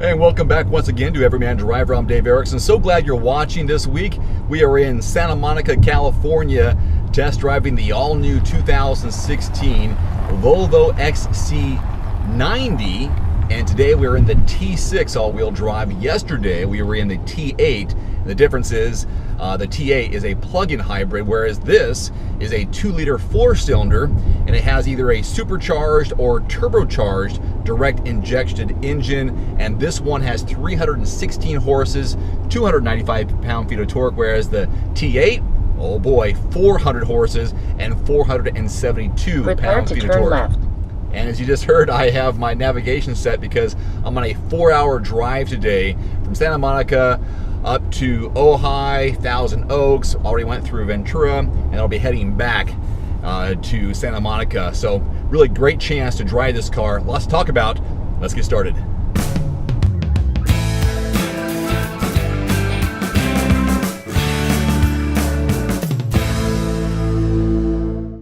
Hey, and welcome back once again to Everyman Driver. I'm Dave Erickson. So glad you're watching this week. We are in Santa Monica, California, test driving the all-new 2016 Volvo XC90. And today we're in the T6 all-wheel drive. Yesterday we were in the T8. The difference is the T8 is a plug-in hybrid, whereas this is a 2-liter 4-cylinder, and it has either a supercharged or turbocharged direct injection engine, and this one has 316 horses, 295 pound-feet of torque, whereas the T8, oh boy, 400 horses and 472 pound-feet of torque. Left. And as you just heard, I have my navigation set because I'm on a 4-hour drive today from Santa Monica up to Ojai, Thousand Oaks, already went through Ventura, and I'll be heading back to Santa Monica. So really great chance to drive this car. Lots to talk about. Let's get started.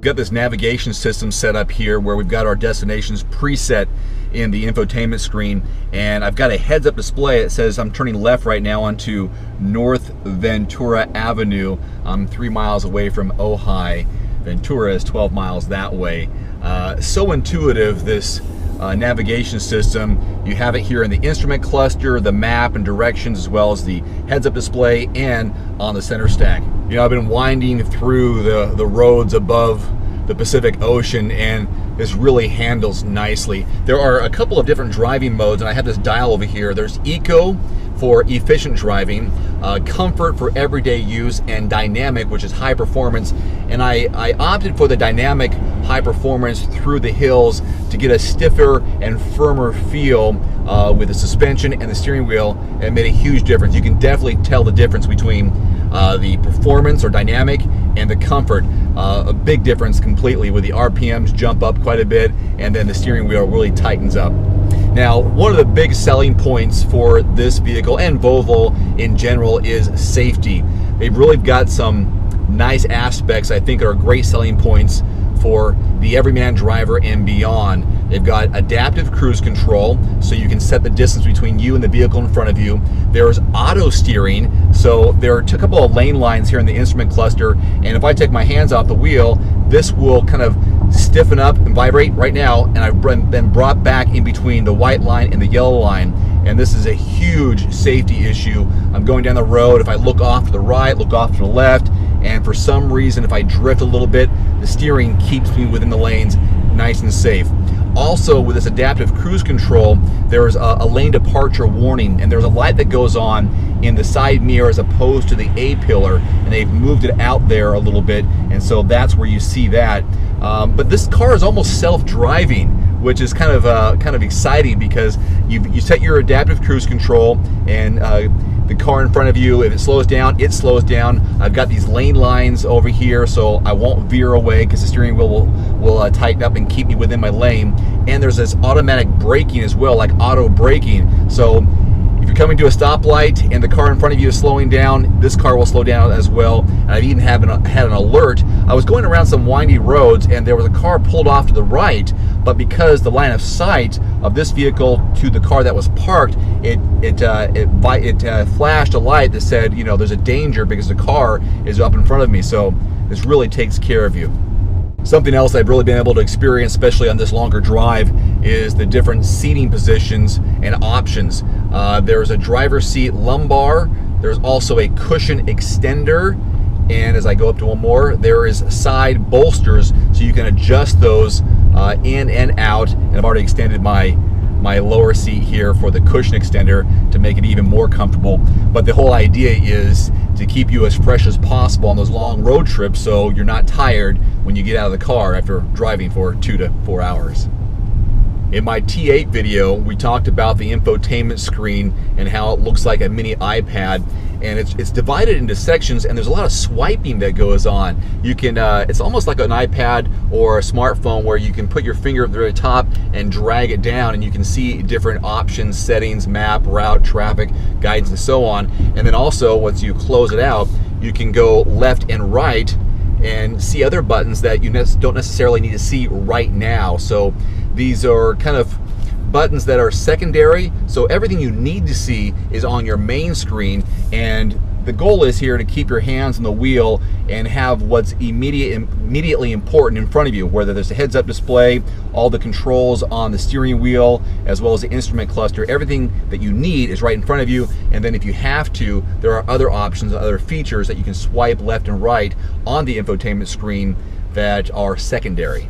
Got this navigation system set up here where we've got our destinations preset in the infotainment screen, and I've got a heads-up display that says I'm turning left right now onto North Ventura Avenue. I'm 3 miles away from Ojai. Ventura is 12 miles that way. So intuitive, this navigation system. You have it here in the instrument cluster, the map and directions, as well as the heads-up display and on the center stack. You know, I've been winding through the roads above the Pacific Ocean, and this really handles nicely. There are a couple of different driving modes, and I have this dial over here. There's Eco for efficient driving, Comfort for everyday use, and Dynamic, which is high performance. And I opted for the Dynamic high performance through the hills to get a stiffer and firmer feel with the suspension and the steering wheel. It made a huge difference. You can definitely tell the difference between the performance or dynamic and the comfort. A big difference completely, with the RPMs jump up quite a bit, and then the steering wheel really tightens up. Now, one of the big selling points for this vehicle and Volvo in general is safety. They've really got some nice aspects I think are great selling points for the everyman driver and beyond. They've got adaptive cruise control, so you can set the distance between you and the vehicle in front of you. There's auto steering, so there are a couple of lane lines here in the instrument cluster, and if I take my hands off the wheel, this will kind of stiffen up and vibrate right now, and I've been brought back in between the white line and the yellow line, and this is a huge safety issue. I'm going down the road, if I look off to the right, look off to the left, and for some reason if I drift a little bit, the steering keeps me within the lanes nice and safe. Also, with this adaptive cruise control, there's a lane departure warning, and there's a light that goes on in the side mirror as opposed to the A-pillar, and they've moved it out there a little bit, and so that's where you see that. But this car is almost self-driving, which is kind of exciting, because you set your adaptive cruise control, and the car in front of you, if it slows down, it slows down. I've got these lane lines over here, so I won't veer away because the steering wheel will tighten up and keep me within my lane. And there's this automatic braking as well, like auto braking. So if you're coming to a stoplight and the car in front of you is slowing down, this car will slow down as well. And I've even had an alert. I was going around some windy roads, and there was a car pulled off to the right, but because the line of sight of this vehicle to the car that was parked, it flashed a light that said, you know, there's a danger because the car is up in front of me. So this really takes care of you. Something else I've really been able to experience, especially on this longer drive, is the different seating positions and options. There's a driver's seat lumbar. There's also a cushion extender. And as I go up to one more, there is side bolsters, so you can adjust those in and out. And I've already extended my lower seat here for the cushion extender to make it even more comfortable. But the whole idea is to keep you as fresh as possible on those long road trips, so you're not tired when you get out of the car after driving for 2 to 4 hours. In my T8 video, we talked about the infotainment screen and how it looks like a mini iPad, and it's divided into sections, and there's a lot of swiping that goes on. You can, it's almost like an iPad or a smartphone where you can put your finger at the very top and drag it down, and you can see different options, settings, map, route, traffic, guidance, and so on. And then also, once you close it out, you can go left and right and see other buttons that you don't necessarily need to see right now. So these are kind of buttons that are secondary, so everything you need to see is on your main screen, and the goal is here to keep your hands on the wheel and have what's immediately important in front of you, whether there's a heads-up display, all the controls on the steering wheel, as well as the instrument cluster. Everything that you need is right in front of you, and then if you have to, there are other options, other features that you can swipe left and right on the infotainment screen that are secondary.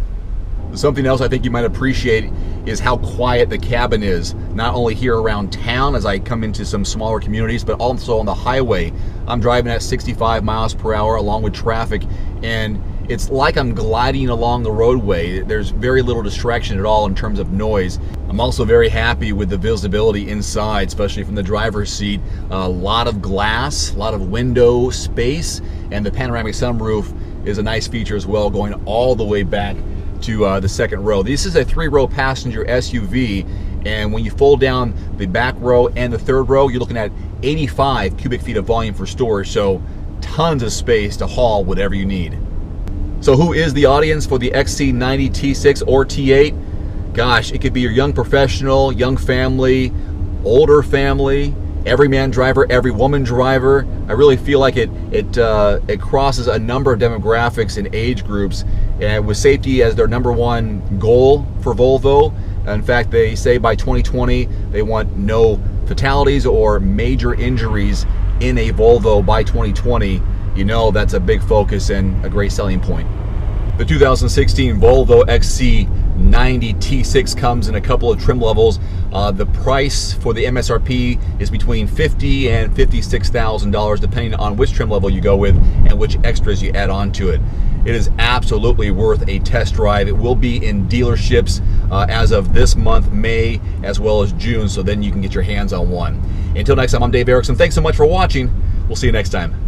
Something else I think you might appreciate is how quiet the cabin is, not only here around town as I come into some smaller communities, but also on the highway. I'm driving at 65 miles per hour along with traffic, and it's like I'm gliding along the roadway. There's very little distraction at all in terms of noise. I'm also very happy with the visibility inside, especially from the driver's seat. A lot of glass, a lot of window space, and the panoramic sunroof is a nice feature as well, going all the way back to the second row. This is a 3-row passenger SUV, and when you fold down the back row and the third row, you're looking at 85 cubic feet of volume for storage, so tons of space to haul whatever you need. So who is the audience for the XC90 T6 or T8? Gosh, it could be your young professional, young family, older family, every man driver, every woman driver. I really feel like it crosses a number of demographics and age groups, and with safety as their #1 goal for Volvo. In fact, they say by 2020 they want no fatalities or major injuries in a Volvo by 2020. You know that's a big focus and a great selling point. The 2016 Volvo XC90 T6 comes in a couple of trim levels. The price for the MSRP is between $50,000 and $56,000 depending on which trim level you go with and which extras you add on to it. It is absolutely worth a test drive. It will be in dealerships as of this month, May, as well as June, so then you can get your hands on one. Until next time, I'm Dave Erickson. Thanks so much for watching. We'll see you next time.